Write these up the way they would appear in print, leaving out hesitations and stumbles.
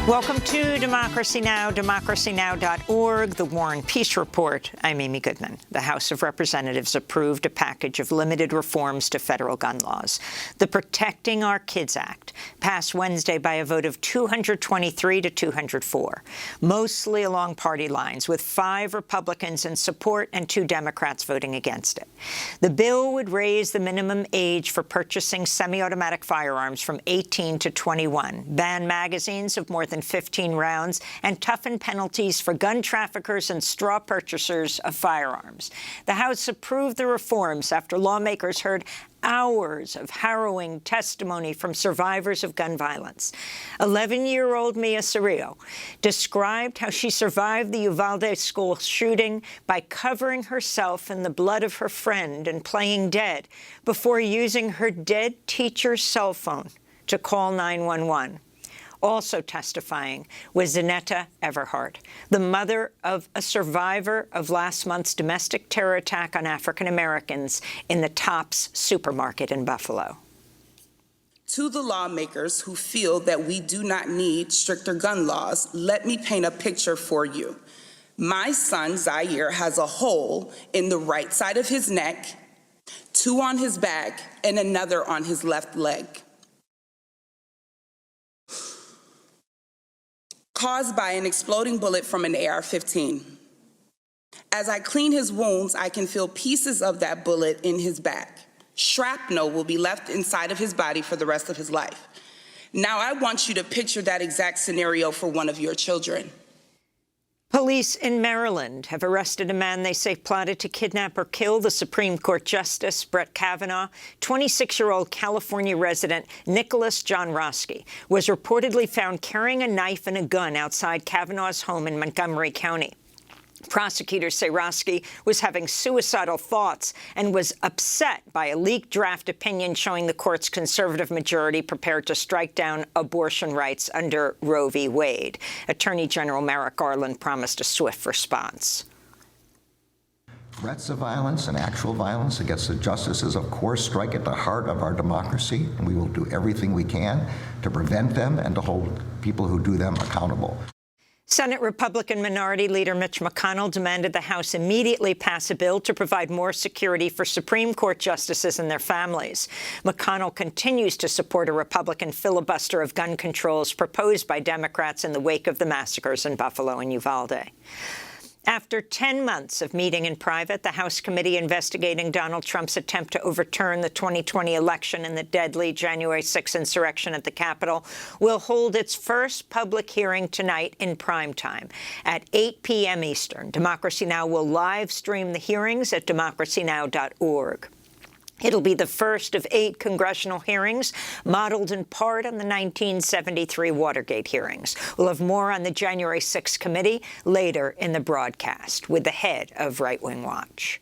Welcome to Democracy Now!, democracynow.org, the War and Peace Report. I'm Amy Goodman. The House of Representatives approved a package of limited reforms to federal gun laws. The Protecting Our Kids Act passed Wednesday by a vote of 223 to 204, mostly along party lines, with 5 Republicans in support and 2 Democrats voting against it. The bill would raise the minimum age for purchasing semi-automatic firearms from 18 to 21, ban magazines of more than 15 rounds, and toughen penalties for gun traffickers and straw purchasers of firearms. The House approved the reforms after lawmakers heard hours of harrowing testimony from survivors of gun violence. 11-year-old Mia Cirillo described how she survived the Uvalde school shooting by covering herself in the blood of her friend and playing dead before using her dead teacher's cell phone to call 911. Also testifying was Zanetta Everhart, the mother of a survivor of last month's domestic terror attack on African Americans in the Tops supermarket in Buffalo. To the lawmakers who feel that we do not need stricter gun laws, let me paint a picture for you. My son, Zaire, has a hole in the right side of his neck, 2 on his back, and another on his left leg, caused by an exploding bullet from an AR-15. As I clean his wounds, I can feel pieces of that bullet in his back. Shrapnel will be left inside of his body for the rest of his life. Now I want you to picture that exact scenario for one of your children. Police in Maryland have arrested a man they say plotted to kidnap or kill the Supreme Court Justice Brett Kavanaugh. 26-year-old California resident Nicholas John Roski was reportedly found carrying a knife and a gun outside Kavanaugh's home in Montgomery County. Prosecutors say Roski was having suicidal thoughts and was upset by a leaked draft opinion showing the court's conservative majority prepared to strike down abortion rights under Roe v. Wade. Attorney General Merrick Garland promised a swift response. Threats of violence and actual violence against the justices, of course, strike at the heart of our democracy, and we will do everything we can to prevent them and to hold people who do them accountable. Senate Republican Minority Leader Mitch McConnell demanded the House immediately pass a bill to provide more security for Supreme Court justices and their families. McConnell continues to support a Republican filibuster of gun controls proposed by Democrats in the wake of the massacres in Buffalo and Uvalde. After 10 months of meeting in private, the House committee investigating Donald Trump's attempt to overturn the 2020 election and the deadly January 6 insurrection at the Capitol will hold its first public hearing tonight in prime time at 8 p.m. Eastern. Democracy Now! Will live stream the hearings at democracynow.org. It'll be the first of 8 congressional hearings, modeled in part on the 1973 Watergate hearings. We'll have more on the January 6 committee later in the broadcast with the head of Right Wing Watch.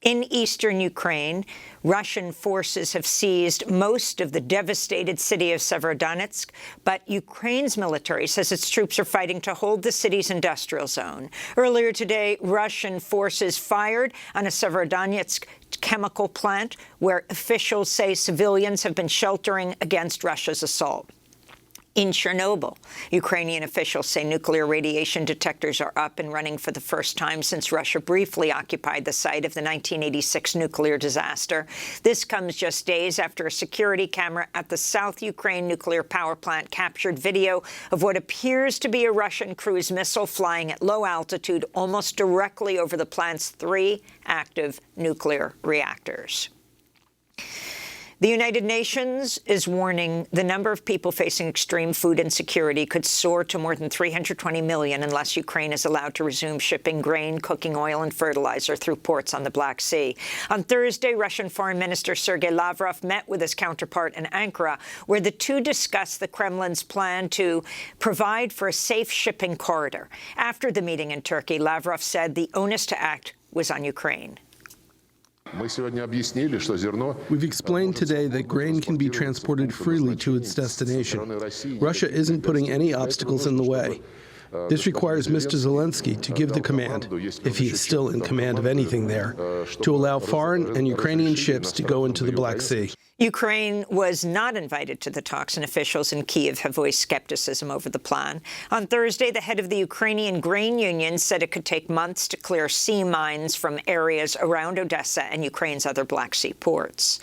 In eastern Ukraine, Russian forces have seized most of the devastated city of Severodonetsk, but Ukraine's military says its troops are fighting to hold the city's industrial zone. Earlier today, Russian forces fired on a Severodonetsk chemical plant where officials say civilians have been sheltering against Russia's assault. In Chernobyl, Ukrainian officials say nuclear radiation detectors are up and running for the first time since Russia briefly occupied the site of the 1986 nuclear disaster. This comes just days after a security camera at the South Ukraine nuclear power plant captured video of what appears to be a Russian cruise missile flying at low altitude almost directly over the plant's 3 active nuclear reactors. The United Nations is warning the number of people facing extreme food insecurity could soar to more than 320 million unless Ukraine is allowed to resume shipping grain, cooking oil, and fertilizer through ports on the Black Sea. On Thursday, Russian Foreign Minister Sergei Lavrov met with his counterpart in Ankara, where the two discussed the Kremlin's plan to provide for a safe shipping corridor. After the meeting in Turkey, Lavrov said the onus to act was on Ukraine. We've explained today that grain can be transported freely to its destination. Russia isn't putting any obstacles in the way. This requires Mr. Zelensky to give the command, if he is still in command of anything there, to allow foreign and Ukrainian ships to go into the Black Sea. Ukraine was not invited to the talks, and officials in Kyiv have voiced skepticism over the plan. On Thursday, the head of the Ukrainian grain union said it could take months to clear sea mines from areas around Odessa and Ukraine's other Black Sea ports.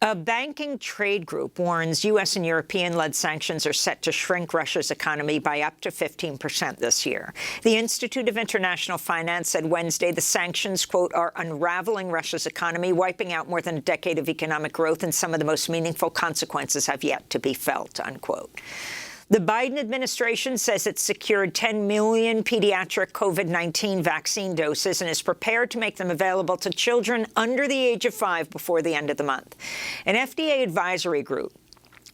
A banking trade group warns U.S. and European-led sanctions are set to shrink Russia's economy by up to 15% this year. The Institute of International Finance said Wednesday the sanctions, quote, are unraveling Russia's economy, wiping out more than a decade of economic growth, and some of the most meaningful consequences have yet to be felt, unquote. The Biden administration says it's secured 10 million pediatric COVID-19 vaccine doses and is prepared to make them available to children under the age of 5 before the end of the month. An FDA advisory group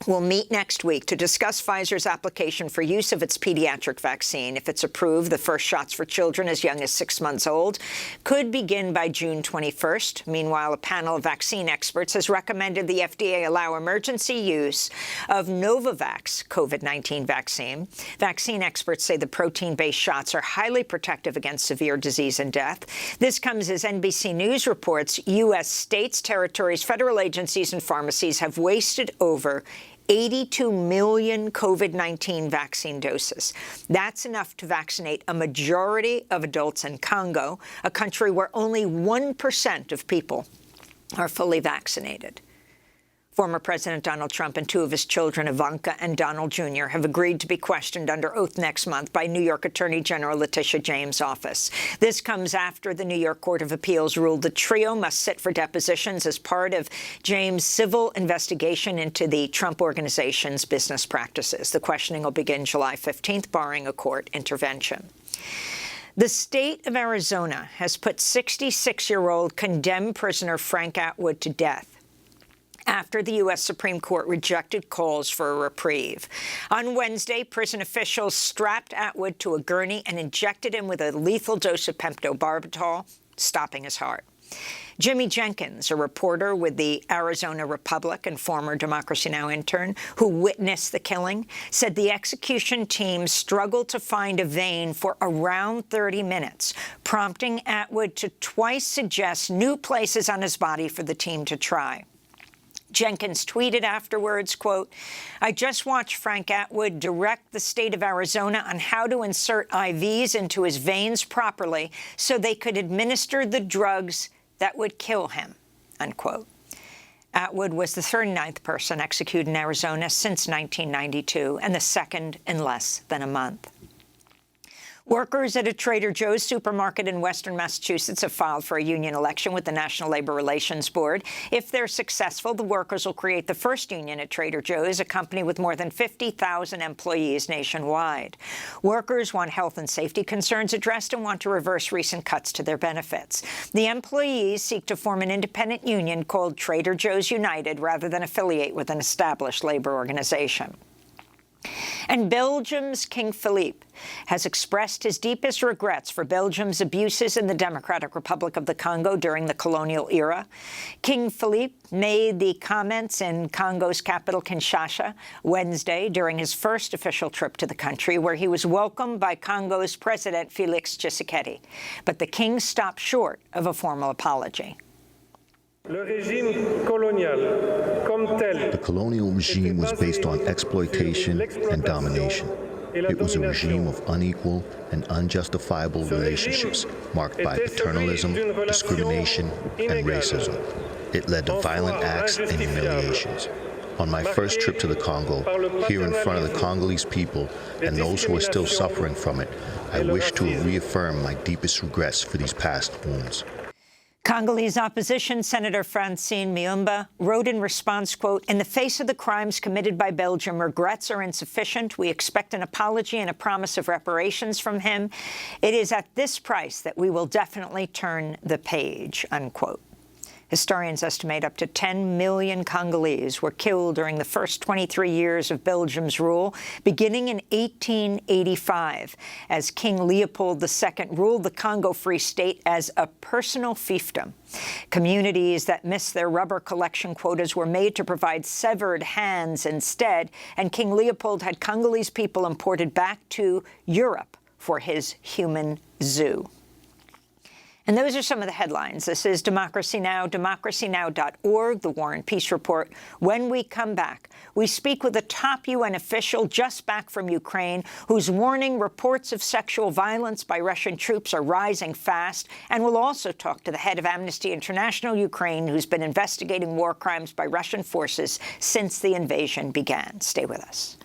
will meet next week to discuss Pfizer's application for use of its pediatric vaccine. If it's approved, the first shots for children as young as 6 months old could begin by June 21st. Meanwhile, a panel of vaccine experts has recommended the FDA allow emergency use of Novavax COVID-19 vaccine. Vaccine experts say the protein-based shots are highly protective against severe disease and death. This comes as NBC News reports U.S. states, territories, federal agencies, and pharmacies have wasted over 82 million COVID-19 vaccine doses. That's enough to vaccinate a majority of adults in Congo, a country where only 1% of people are fully vaccinated. Former President Donald Trump and 2 of his children, Ivanka and Donald Jr., have agreed to be questioned under oath next month by New York Attorney General Letitia James' office. This comes after the New York Court of Appeals ruled the trio must sit for depositions as part of James' civil investigation into the Trump Organization's business practices. The questioning will begin July 15th, barring a court intervention. The state of Arizona has put 66-year-old condemned prisoner Frank Atwood to death after the U.S. Supreme Court rejected calls for a reprieve. On Wednesday, prison officials strapped Atwood to a gurney and injected him with a lethal dose of pentobarbital, stopping his heart. Jimmy Jenkins, a reporter with the Arizona Republic and former Democracy Now! Intern who witnessed the killing, said the execution team struggled to find a vein for around 30 minutes, prompting Atwood to twice suggest new places on his body for the team to try. Jenkins tweeted afterwards, quote, I just watched Frank Atwood direct the state of Arizona on how to insert IVs into his veins properly so they could administer the drugs that would kill him, unquote. Atwood was the 39th person executed in Arizona since 1992 and the second in less than a month. Workers at a Trader Joe's supermarket in western Massachusetts have filed for a union election with the National Labor Relations Board. If they're successful, the workers will create the first union at Trader Joe's, a company with more than 50,000 employees nationwide. Workers want health and safety concerns addressed and want to reverse recent cuts to their benefits. The employees seek to form an independent union called Trader Joe's United rather than affiliate with an established labor organization. And Belgium's King Philippe has expressed his deepest regrets for Belgium's abuses in the Democratic Republic of the Congo during the colonial era. King Philippe made the comments in Congo's capital, Kinshasa, Wednesday during his first official trip to the country, where he was welcomed by Congo's President Félix Tshisekedi. But the king stopped short of a formal apology. The colonial regime was based on exploitation and domination. It was a regime of unequal and unjustifiable relationships marked by paternalism, discrimination, and racism. It led to violent acts and humiliations. On my first trip to the Congo, here in front of the Congolese people and those who are still suffering from it, I wish to reaffirm my deepest regrets for these past wounds. Congolese opposition Senator Francine Muyumba wrote in response, quote, in the face of the crimes committed by Belgium, regrets are insufficient. We expect an apology and a promise of reparations from him. It is at this price that we will definitely turn the page, unquote. Historians estimate up to 10 million Congolese were killed during the first 23 years of Belgium's rule, beginning in 1885, as King Leopold II ruled the Congo Free State as a personal fiefdom. Communities that missed their rubber collection quotas were made to provide severed hands instead, and King Leopold had Congolese people imported back to Europe for his human zoo. And those are some of the headlines. This is Democracy Now!, democracynow.org, the War and Peace Report. When we come back, we speak with a top UN official just back from Ukraine who's warning reports of sexual violence by Russian troops are rising fast. And we'll also talk to the head of Amnesty International Ukraine, who's been investigating war crimes by Russian forces since the invasion began. Stay with us.